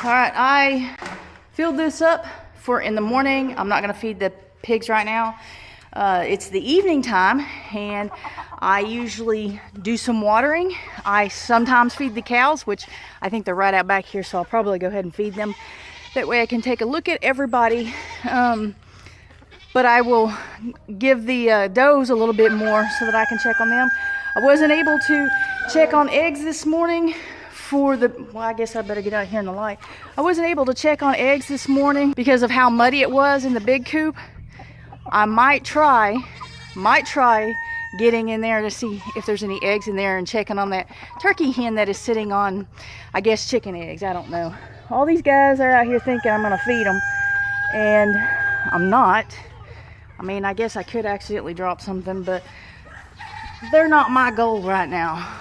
All right, I filled this up for in the morning. I'm not gonna feed the pigs right now. It's the evening time and I usually do some watering. I sometimes feed the cows, which I think they're right out back here, so I'll probably go ahead and feed them. That way I can take a look at everybody. But I will give the does a little bit more so that I can check on them. I wasn't able to check on eggs this morning for the, well, I guess I better get out here in the light. I wasn't able to check on eggs this morning because of how muddy it was in the big coop. I might try getting in there to see if there's any eggs in there and checking on that turkey hen that is sitting on, I guess, chicken eggs. I don't know. All these guys are out here thinking I'm gonna feed them, and I'm not. I mean, I guess I could accidentally drop something, but they're not my goal right now.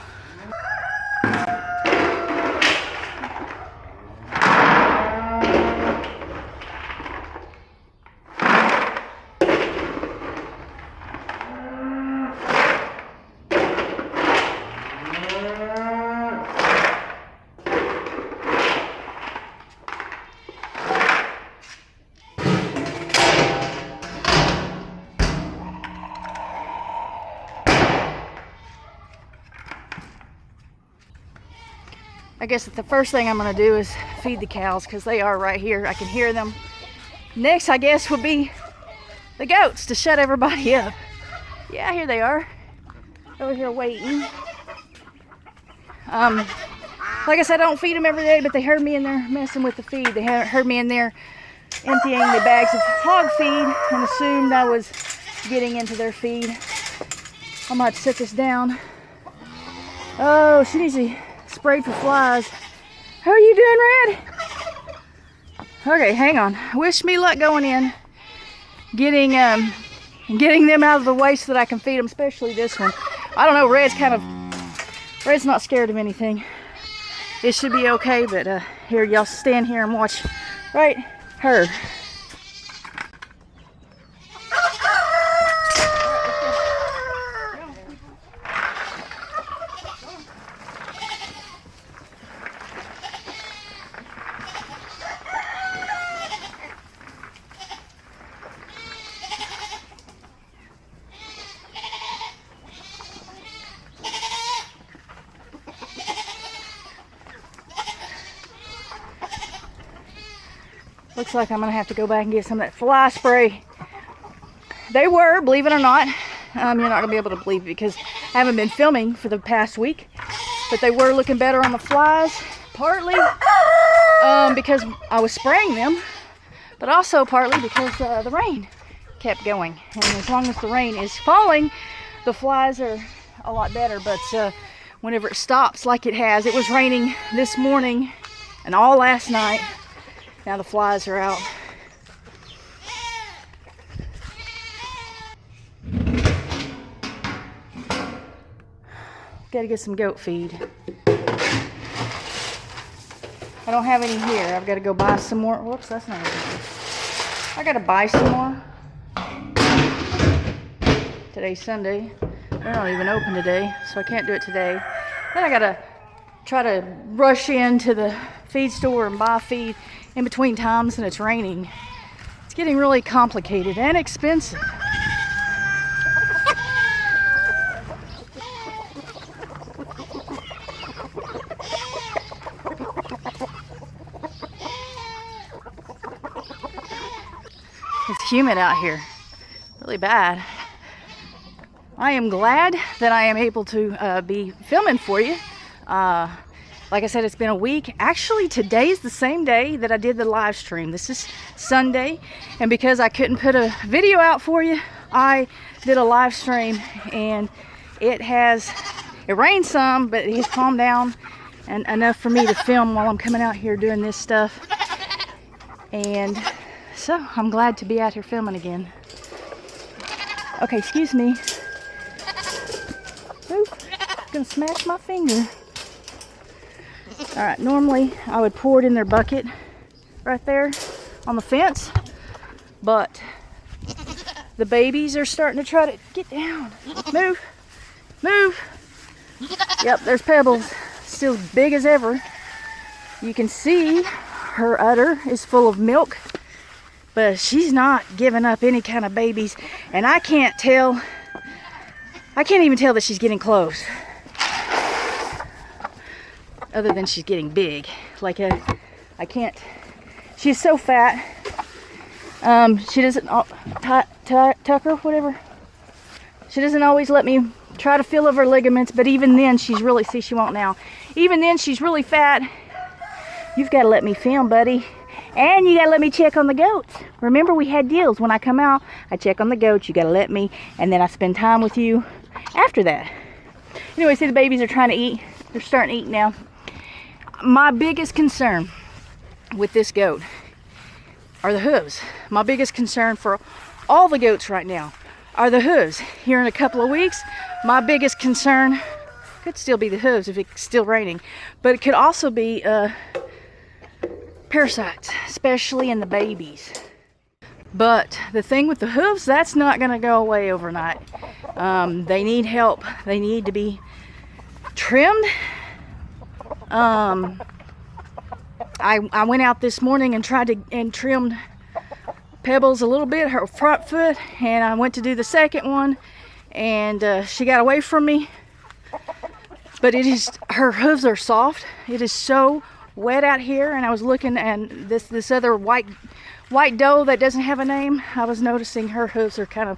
I guess the first thing I'm going to do is feed the cows because they are right here. I can hear them. Next, I guess, would be the goats to shut everybody up. Yeah, here they are. Over here waiting. Like I said, I don't feed them every day, but they heard me in there messing with the feed. They heard me in there emptying the bags of hog feed and assumed I was getting into their feed. I might set this down. Oh, she needs to sprayed for flies. How are you doing, Red? Okay, hang on. Wish me luck going in, getting them out of the way so that I can feed them, especially this one. I don't know, Red's not scared of anything. It should be okay, but here, y'all stand here and watch, right? Her. Looks like I'm gonna have to go back and get some of that fly spray. They were, believe it or not, you're not gonna be able to believe it because I haven't been filming for the past week, but they were looking better on the flies, partly because I was spraying them, but also partly because the rain kept going. And as long as the rain is falling, the flies are a lot better, but whenever it stops like it has, it was raining this morning and all last night. Now the flies are out. Gotta get some goat feed. I don't have any here. I've got to go buy some more. Whoops, that's not good. I gotta buy some more. Today's Sunday. They're not even open today, so I can't do it today. Then I gotta try to rush into the feed store and buy feed in between times, and it's raining. It's getting really complicated and expensive. humid out here. Really bad. I am glad that I am able to be filming for you. Like I said, it's been a week. Actually, today is the same day that I did the live stream. This is Sunday, and because I couldn't put a video out for you, I did a live stream, and it rained some, but it has calmed down and enough for me to film while I'm coming out here doing this stuff. And so I'm glad to be out here filming again. Okay, excuse me. Ooh, gonna smash my finger. All right, normally I would pour it in their bucket right there on the fence, but the babies are starting to try to get down. Move, move. Yep, there's Pebbles, still as big as ever. You can see her udder is full of milk, but she's not giving up any kind of babies, and I can't even tell that she's getting close. Other than she's getting big. Like I can't, she's so fat. She doesn't, Tucker, whatever. She doesn't always let me try to feel of her ligaments, but even then she's really, see, she won't now. Even then she's really fat. You've got to let me film, buddy. And you got to let me check on the goats. Remember, we had deals. When I come out, I check on the goats. You got to let me, and then I spend time with you after that. Anyway, see, the babies are trying to eat. They're starting to eat now. My biggest concern with this goat are the hooves. My biggest concern for all the goats right now are the hooves. Here in a couple of weeks, my biggest concern could still be the hooves if it's still raining, but it could also be parasites, especially in the babies. But the thing with the hooves, that's not going to go away overnight. They need help. They need to be trimmed. I went out this morning and trimmed Pebbles a little bit, her front foot, and I went to do the second one, and she got away from me. But her hooves are soft. It is so wet out here, and I was looking, and this other white doe that doesn't have a name, I was noticing her hooves are kind of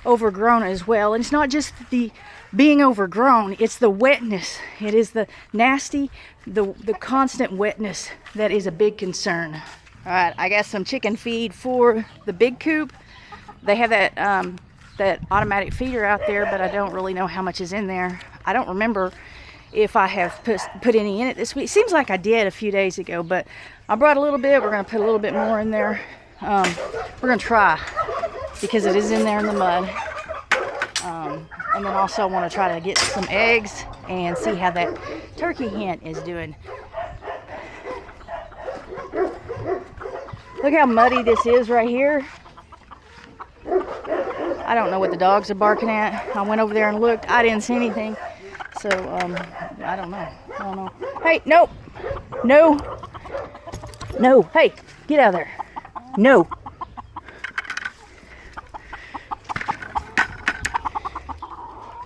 overgrown as well. And it's not just the being overgrown, it's the wetness. It is the nasty, the constant wetness that is a big concern. All right, I got some chicken feed for the big coop. They have that automatic feeder out there, but I don't really know how much is in there. I don't remember if I have put any in it this week. Seems like I did a few days ago, but I brought a little bit. We're going to put a little bit more in there. We're going to try, because it is in there in the mud. And then also I want to try to get some eggs and see how that turkey hen is doing. Look how muddy this is right here. I don't know what the dogs are barking at. I went over there and looked. I didn't see anything. So, I don't know. Hey, no. No. No. Hey, get out of there. No.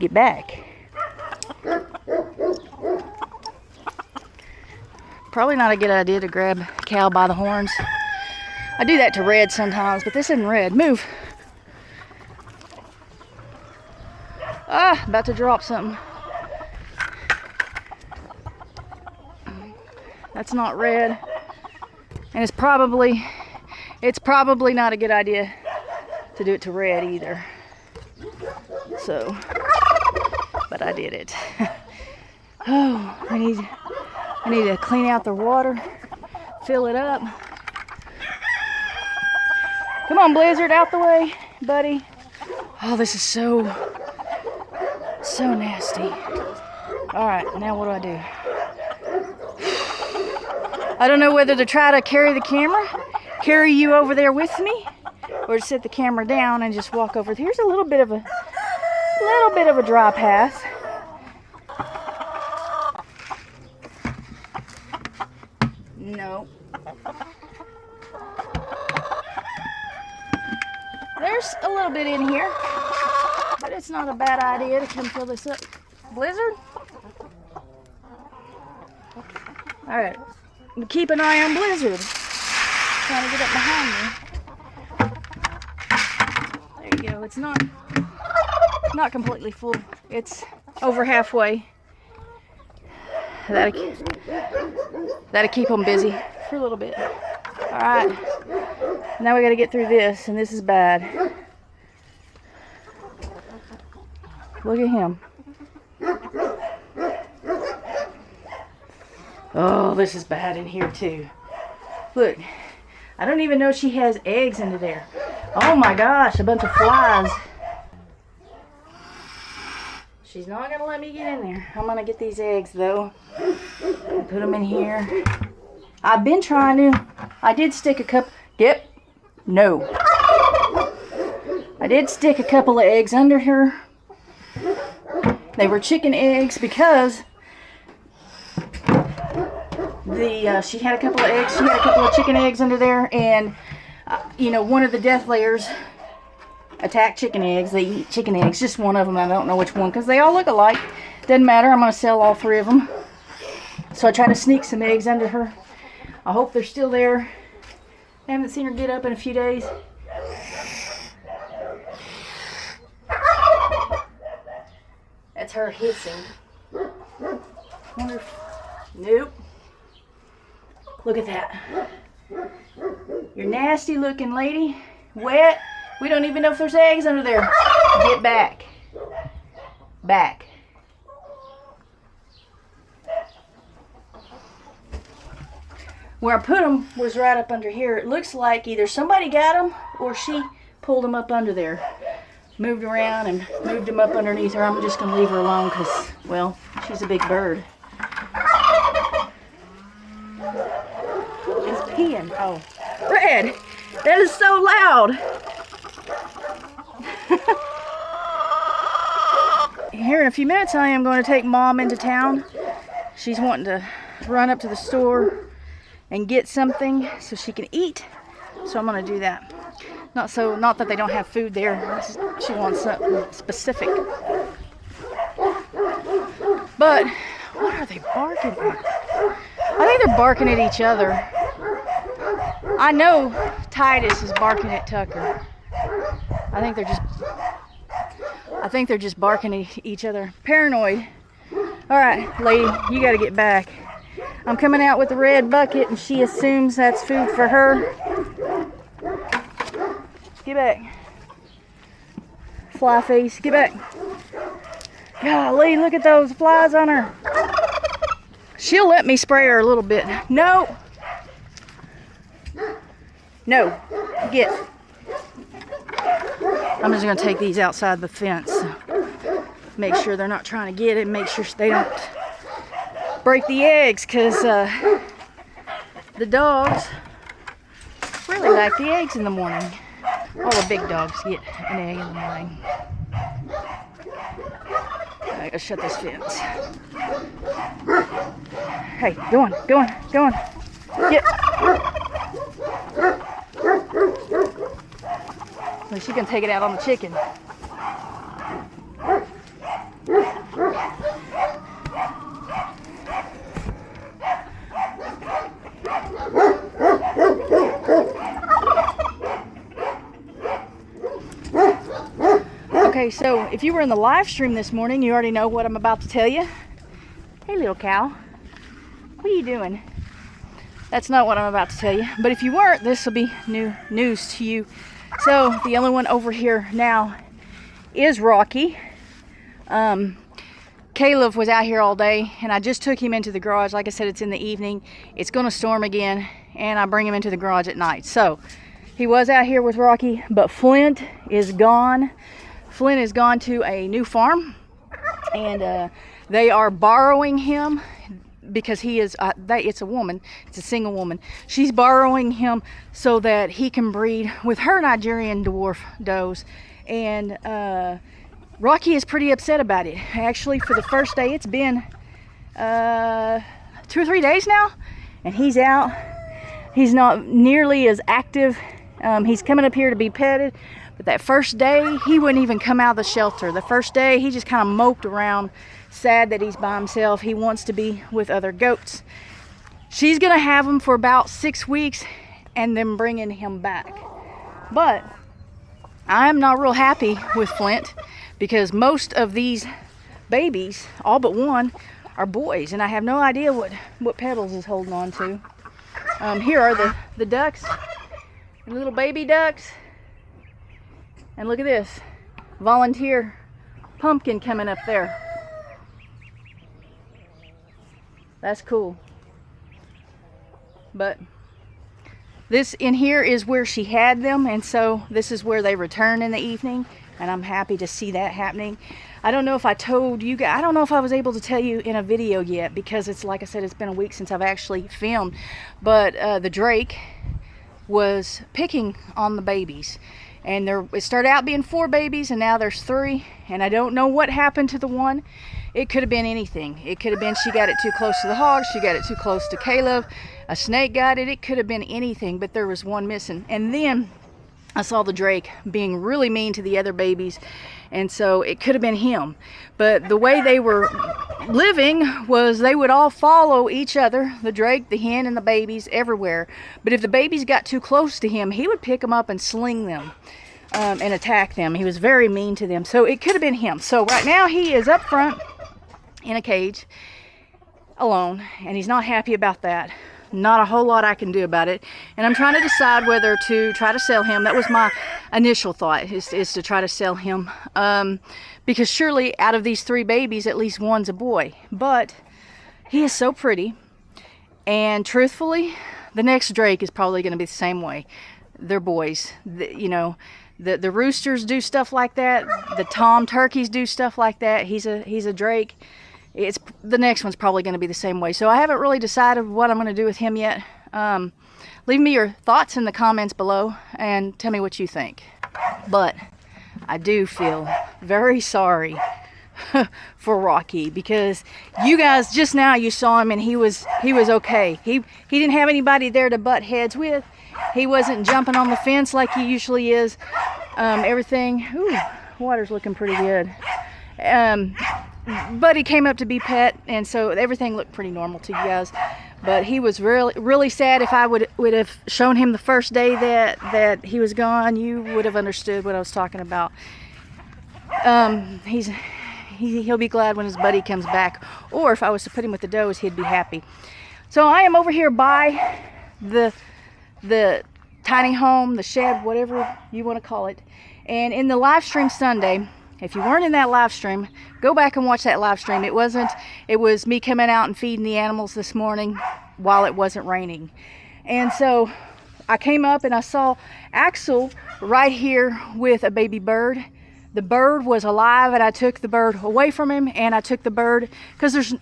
Get back. Probably not a good idea to grab a cow by the horns. I do that to Red sometimes, but this isn't Red. Move. Ah, about to drop something. That's not Red. And it's probably not a good idea to do it to Red either. So, but I did it. Oh, I need to clean out the water, fill it up. Come on, Blizzard, out the way, buddy. Oh, this is so nasty. All right, now what do? I don't know whether to try to carry you over there with me, or to set the camera down and just walk over. Here's a little bit of a dry path. No. There's a little bit in here, but it's not a bad idea to come fill this up. Blizzard? All right, keep an eye on Blizzard. Trying to get up behind me. go. It's not completely full. It's over halfway. That'll keep them busy for a little bit. All right. Now we got to get through this, and this is bad. Look at him. Oh, this is bad in here too. Look, I don't even know she has eggs into there. Oh my gosh, a bunch of flies. She's not gonna let me get in there. I'm gonna get these eggs though. Put them in here. I've been trying to. I did stick a couple. Yep. No. I did stick a couple of eggs under her. They were chicken eggs because she had a couple of eggs. She had a couple of chicken eggs under there, and you know, one of the death layers attack chicken eggs. They eat chicken eggs. Just one of them. I don't know which one because they all look alike. Doesn't matter. I'm going to sell all 3 of them. So I try to sneak some eggs under her. I hope they're still there. I haven't seen her get up in a few days. That's her hissing. Wonder if... Nope. Look at that. You're nasty looking lady. Wet. We don't even know if there's eggs under there. Get back. Back. Where I put them was right up under here. It looks like either somebody got them or she pulled them up under there. Moved around and moved them up underneath her. I'm just going to leave her alone because, well, she's a big bird. It's peeing. Oh. Red! That is so loud! Here in a few minutes I am going to take Mom into town. She's wanting to run up to the store and get something so she can eat. So I'm going to do that. Not that they don't have food there. She wants something specific. But what are they barking at? I think they're barking at each other. I know Titus is barking at Tucker. I think they're just barking at each other. Paranoid. All right, lady, you got to get back. I'm coming out with the red bucket, and she assumes that's food for her. Get back. Fly face, get back. Golly, look at those flies on her. She'll let me spray her a little bit. No. No. Get. I'm just going to take these outside the fence. Make sure they're not trying to get it. Make sure they don't break the eggs, because the dogs really like the eggs in the morning. All the big dogs get an egg in the morning. I gotta shut this fence. Hey, go on, go on, go on. Get. Well, she can take it out on the chicken. Okay, so if you were in the live stream this morning, you already know what I'm about to tell you. Hey, little cow. What are you doing? That's not what I'm about to tell you. But if you weren't, this will be new news to you. So the only one over here now is Rocky. Caleb was out here all day, and I just took him into the garage. Like I said, it's in the evening. It's going to storm again, and I bring him into the garage at night. So he was out here with Rocky, but Flint is gone. Flint has gone to a new farm, and they are borrowing him because he is, it's a woman, it's a single woman. She's borrowing him so that he can breed with her Nigerian dwarf does. And Rocky is pretty upset about it. Actually, for the first day, it's been 2 or 3 days now, and he's out. He's not nearly as active. He's coming up here to be petted. But that first day, he wouldn't even come out of the shelter. The first day, he just kind of moped around, sad that he's by himself. He wants to be with other goats. She's going to have him for about 6 weeks and then bringing him back. But I'm not real happy with Flint because most of these babies, all but one, are boys, and I have no idea what Pebbles is holding on to. Here are the ducks, the little baby ducks, and look at this volunteer pumpkin coming up there. That's cool. But this in here is where she had them, and so this is where they return in the evening, and I'm happy to see that happening. I don't know if I told you guys, I don't know if I was able to tell you in a video yet, because it's like I said, it's been a week since I've actually filmed, but the Drake was picking on the babies, and it started out being 4 babies, and now there's 3, and I don't know what happened to the one. It could have been anything. It could have been she got it too close to the hogs, she got it too close to Caleb, a snake got it. It could have been anything, but there was one missing. And then I saw the Drake being really mean to the other babies, and so it could have been him. But the way they were living was they would all follow each other, the Drake, the hen, and the babies, everywhere. But if the babies got too close to him, he would pick them up and sling them and attack them. He was very mean to them, so it could have been him. So right now he is up front in a cage alone, and he's not happy about that. Not a whole lot I can do about it, and I'm trying to decide whether to try to sell him. That was my initial thought, is to try to sell him, because surely out of these 3 babies at least one's a boy. But he is so pretty, and truthfully the next Drake is probably going to be the same way. They're boys. The roosters do stuff like that, the tom turkeys do stuff like that. He's a Drake. The next one's probably going to be the same way. So I haven't really decided what I'm going to do with him yet. Leave me your thoughts in the comments below and tell me what you think. But I do feel very sorry for Rocky, because you guys just now you saw him and he was okay. He didn't have anybody there to butt heads with. He wasn't jumping on the fence like he usually is. Everything, water's looking pretty good. But he came up to be pet, and so everything looked pretty normal to you guys. But he was really sad. If I would have shown him the first day that he was gone, you would have understood what I was talking about. He'll be glad when his buddy comes back, or if I was to put him with the does, he'd be happy. So I am over here by the tiny home, the shed, whatever you want to call it. And in the live stream Sunday, if you weren't in that live stream, go back and watch that live stream. It was me coming out and feeding the animals this morning while it wasn't raining. And so I came up and I saw Axel right here with a baby bird. The bird was alive, and I took the bird away from him, and I took the bird because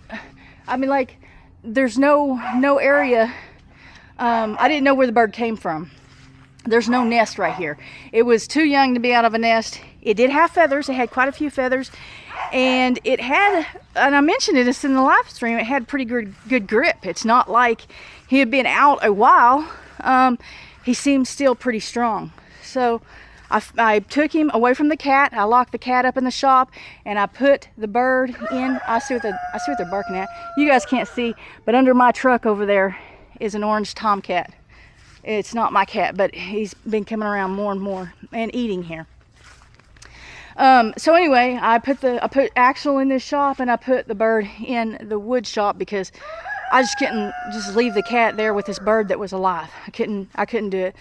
there's no area. I didn't know where the bird came from. There's no nest right here. It was too young to be out of a nest. It did have feathers. It had quite a few feathers, and it had, and I mentioned it in the live stream, it had pretty good grip. It's not like he had been out a while. He seemed still pretty strong. So I took him away from the cat. I locked the cat up in the shop, and I put the bird in. I see what they're barking at. You guys can't see, but under my truck over there is an orange tomcat. It's not my cat, but he's been coming around more and more and eating here. So anyway, I put Axel in this shop, and I put the bird in the wood shop because I just couldn't just leave the cat there with this bird that was alive. I couldn't do it.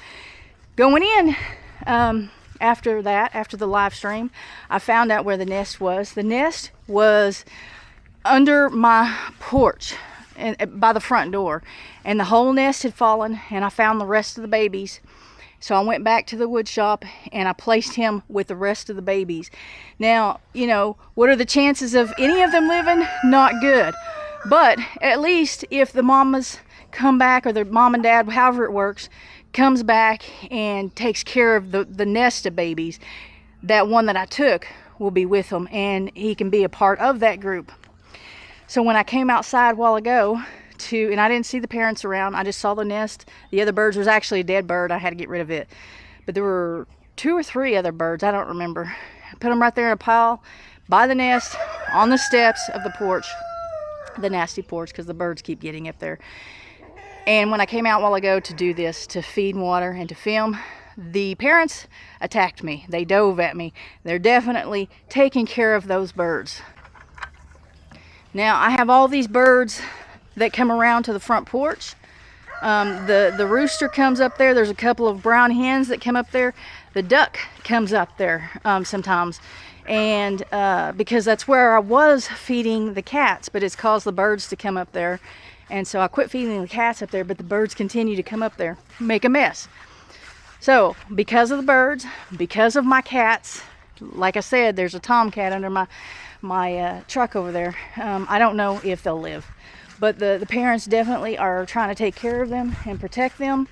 Going in, after the live stream, I found out where the nest was. The nest was under my porch, and by the front door, and the whole nest had fallen, and I found the rest of the babies. So I went back to the wood shop, and I placed him with the rest of the babies. Now, what are the chances of any of them living? Not good. But at least if the mamas come back, or the mom and dad, however it works, comes back and takes care of the nest of babies, that one that I took will be with them, and he can be a part of that group. So when I came outside a while ago and I didn't see the parents around, I just saw the nest. The other birds, was actually a dead bird. I had to get rid of it. But there were 2 or 3 other birds. I don't remember. I put them right there in a pile by the nest on the steps of the porch, the nasty porch, because the birds keep getting up there. And when I came out a while ago to do this, to feed and water and to film, the parents attacked me. They dove at me. They're definitely taking care of those birds. Now I have all these birds that come around to the front porch. The rooster comes up there. There's a couple of brown hens that come up there. The duck comes up there sometimes, and because that's where I was feeding the cats, but it's caused the birds to come up there, and so I quit feeding the cats up there, but the birds continue to come up there, make a mess. So because of the birds, because of my cats, like I said, there's a tomcat under my truck over there. I don't know if they'll live, but the parents definitely are trying to take care of them and protect them.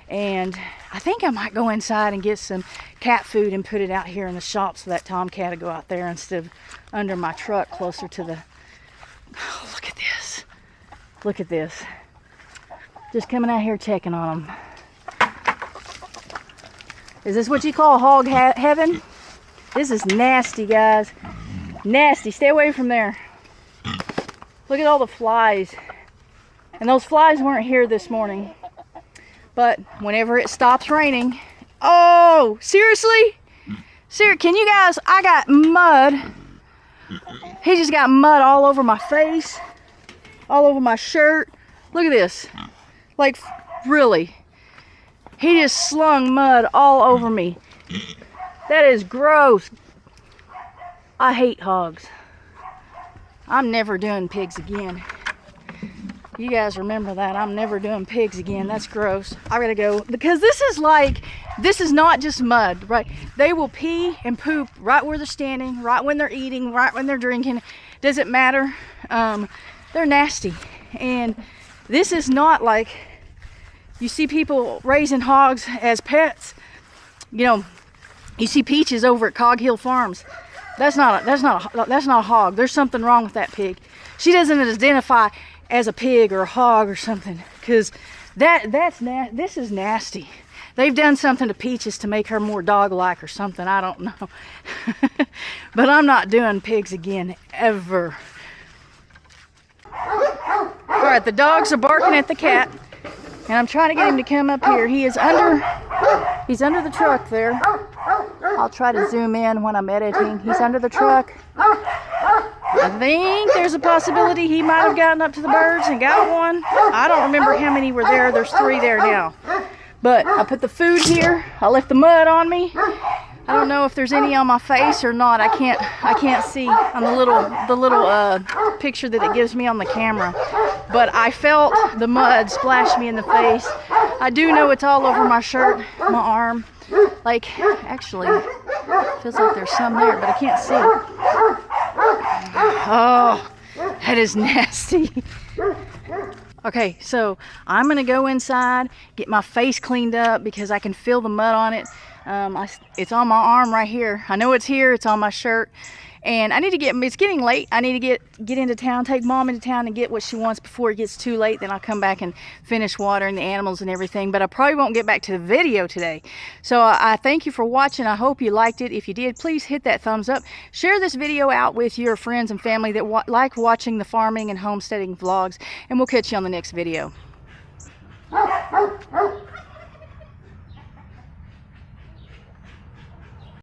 And I think I might go inside and get some cat food and put it out here in the shop so that tomcat will go out there instead of under my truck closer to the... Oh, look at this. Look at this. Just coming out here checking on them. Is this what you call hog heaven? This is nasty, guys. Nasty. Stay away from there. Look at all the flies. And those flies weren't here this morning. But whenever it stops raining... Oh, seriously? Can you guys... I got mud. He just got mud all over my face. All over my shirt. Look at this. Like, really. He just slung mud all over me. That is gross. I hate hogs. I'm never doing pigs again. You guys remember that. I'm never doing pigs again. That's gross. I gotta go. Because this is not just mud, right? They will pee and poop right where they're standing, right when they're eating, right when they're drinking. Doesn't matter. They're nasty. And this is not like you see people raising hogs as pets. You know, you see Peaches over at Cog Hill Farms. That's not a hog. There's something wrong with that pig. She doesn't identify as a pig or a hog or something, because this is nasty. They've done something to Peaches to make her more dog-like or something. I don't know. But I'm not doing pigs again, ever. All right, the dogs are barking at the cat, and I'm trying to get him to come up here. He's under the truck there. I'll try to zoom in when I'm editing. He's under the truck. I think there's a possibility he might have gotten up to the birds and got one. I don't remember how many were there. There's 3 there now. But I put the food here. I left the mud on me. I don't know if there's any on my face or not. I can't see on the little picture that it gives me on the camera. But I felt the mud splash me in the face. I do know it's all over my shirt, my arm. Like, actually, feels like there's some there, but I can't see. Oh, that is nasty. Okay, so I'm gonna go inside, get my face cleaned up because I can feel the mud on it. It's on my arm right here. I know it's here. It's on my shirt. And I need to it's getting late. I need to get into town, take Mom into town and get what she wants before it gets too late. Then I'll come back and finish watering the animals and everything. But I probably won't get back to the video today. So I thank you for watching. I hope you liked it. If you did, please hit that thumbs up. Share this video out with your friends and family that like watching the farming and homesteading vlogs. And we'll catch you on the next video.